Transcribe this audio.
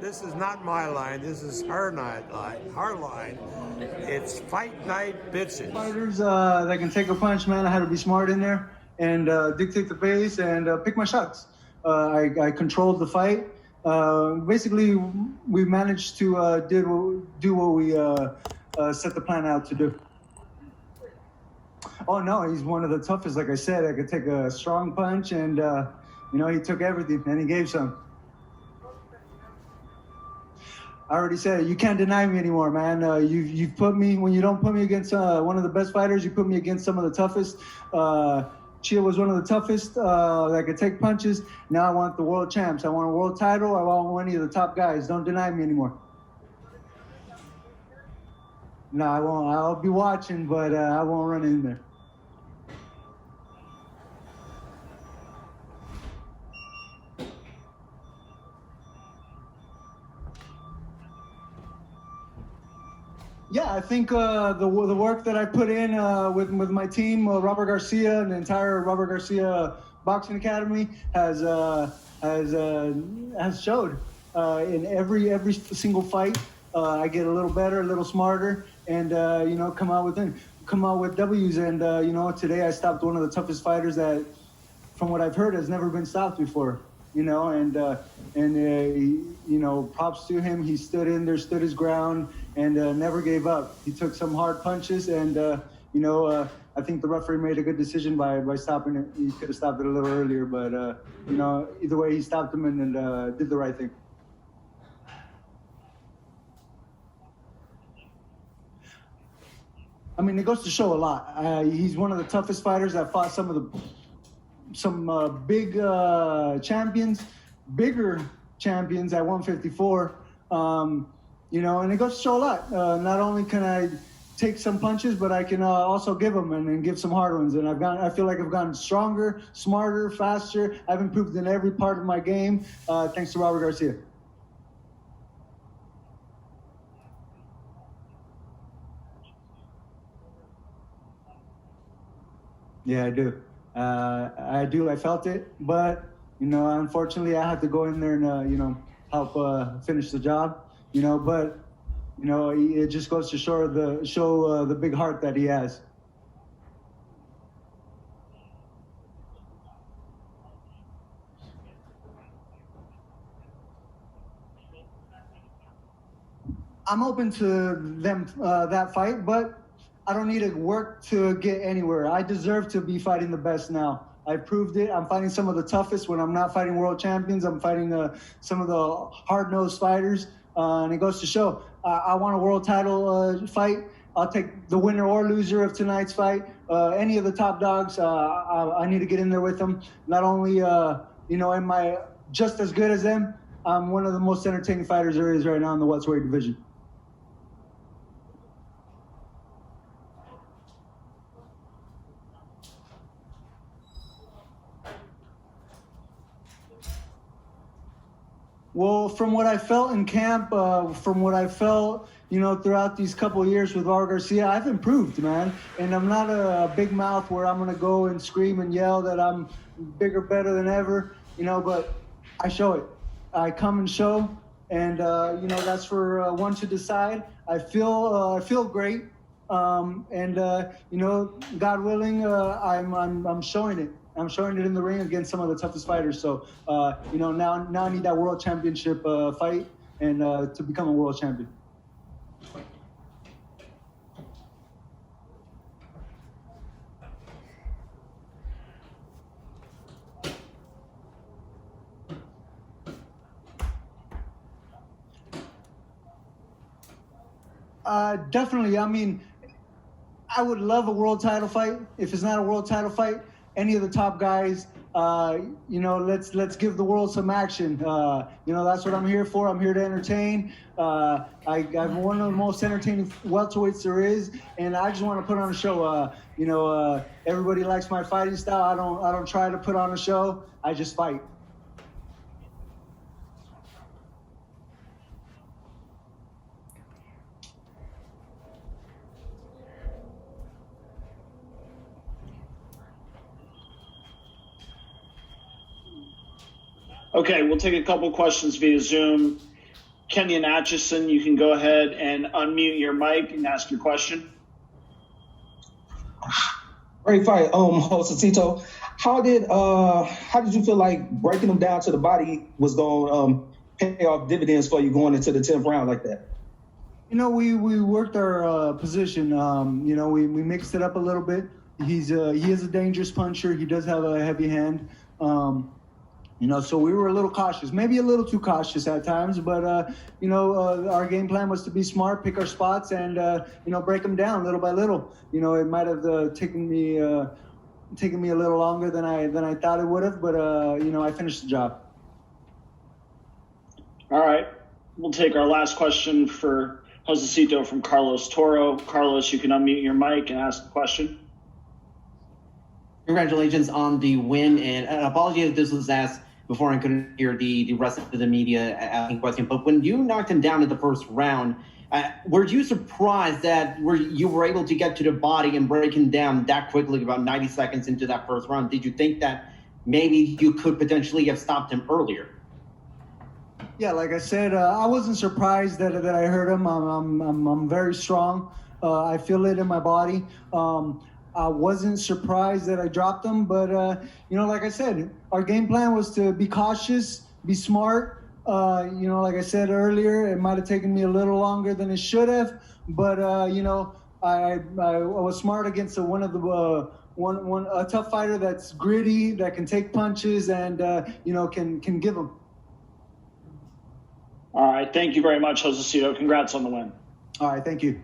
This is not my line. This is her night line. Her line. It's fight night bitches. Fighters that can take a punch, man. I had to be smart in there and dictate the pace and pick my shots. I controlled the fight. Basically, we managed to do what we set the plan out to do. Oh no, he's one of the toughest. Like I said, I could take a strong punch, and he took everything and he gave some. I already said it. You can't deny me anymore, man. You've put me, when you don't put me against one of the best fighters, you put me against some of the toughest. Chia was one of the toughest that could take punches. Now I want the world champs. I want a world title. I want one of the top guys. Don't deny me anymore. No, I won't. I'll be watching, but I won't run in there. Yeah, I think the work that I put in with my team, Robert Garcia and the entire Robert Garcia Boxing Academy has showed in every single fight. I get a little better, a little smarter, and come out with W's. And today I stopped one of the toughest fighters that, from what I've heard, has never been stopped before. Props to him. He stood in there, stood his ground, and never gave up. He took some hard punches, and I think the referee made a good decision by stopping it. He could have stopped it a little earlier, but either way, he stopped him and did the right thing. I mean, it goes to show a lot. He's one of the toughest fighters that fought some big champions, bigger champions at 154. And it goes to show a lot. Not only can I take some punches, but I can also give them and give some hard ones. And I feel like I've gotten stronger, smarter, faster. I've improved in every part of my game, thanks to Robert Garcia. Yeah, I do. I felt it, but unfortunately, I had to go in there and help finish the job. But it just goes to show the big heart that he has. I'm open to them that fight, but I don't need to work to get anywhere. I deserve to be fighting the best now. I proved it. I'm fighting some of the toughest. When I'm not fighting world champions, I'm fighting some of the hard-nosed fighters. And it goes to show, I want a world title fight. I'll take the winner or loser of tonight's fight. Any of the top dogs, I need to get in there with them. Not only, am I just as good as them, I'm one of the most entertaining fighters there is right now in the welterweight division. Well, from what I felt in camp, from what I felt, throughout these couple of years with Robert Garcia, I've improved, man. And I'm not a big mouth where I'm going to go and scream and yell that I'm bigger, better than ever, but I show it. I come and show, and, that's for one to decide. I feel great. God willing, I'm showing it. I'm showing it in the ring against some of the toughest fighters. So, now I need that world championship fight and to become a world champion. Definitely. I mean, I would love a world title fight. If it's not a world title fight, any of the top guys, let's give the world some action. That's what I'm here for. I'm here to entertain. I'm one of the most entertaining welterweights there is, and I just want to put on a show. Everybody likes my fighting style. I don't try to put on a show. I just fight. Okay, we'll take a couple questions via Zoom. Kenyon Atchison, you can go ahead and unmute your mic and ask your question. Great fight, Josecito. How did you feel like breaking them down to the body was going to pay off dividends for you going into the 10th round like that? You know, we worked our position. You know, we mixed it up a little bit. He is a dangerous puncher. He does have a heavy hand. You know, so we were a little cautious, maybe a little too cautious at times. But you know, our game plan was to be smart, pick our spots, and you know, break them down little by little. You know, it might have taken me a little longer than I thought it would have, but you know, I finished the job. All right, we'll take our last question for Josecito from Carlos Toro. Carlos, you can unmute your mic and ask the question. Congratulations on the win, and apologies if this was asked before I couldn't hear the rest of the media asking questions. But when you knocked him down in the first round, were you surprised that you were able to get to the body and break him down that quickly, about 90 seconds into that first round? Did you think that maybe you could potentially have stopped him earlier? Yeah, like I said, I wasn't surprised that I hurt him. I'm very strong. I feel it in my body. I wasn't surprised that I dropped him, but you know, like I said, our game plan was to be cautious, be smart. You know, like I said earlier, it might have taken me a little longer than it should have, but you know, I was smart against a tough fighter that's gritty, that can take punches, and you know, can give them. All right, thank you very much, Josecito. Congrats on the win. All right, thank you.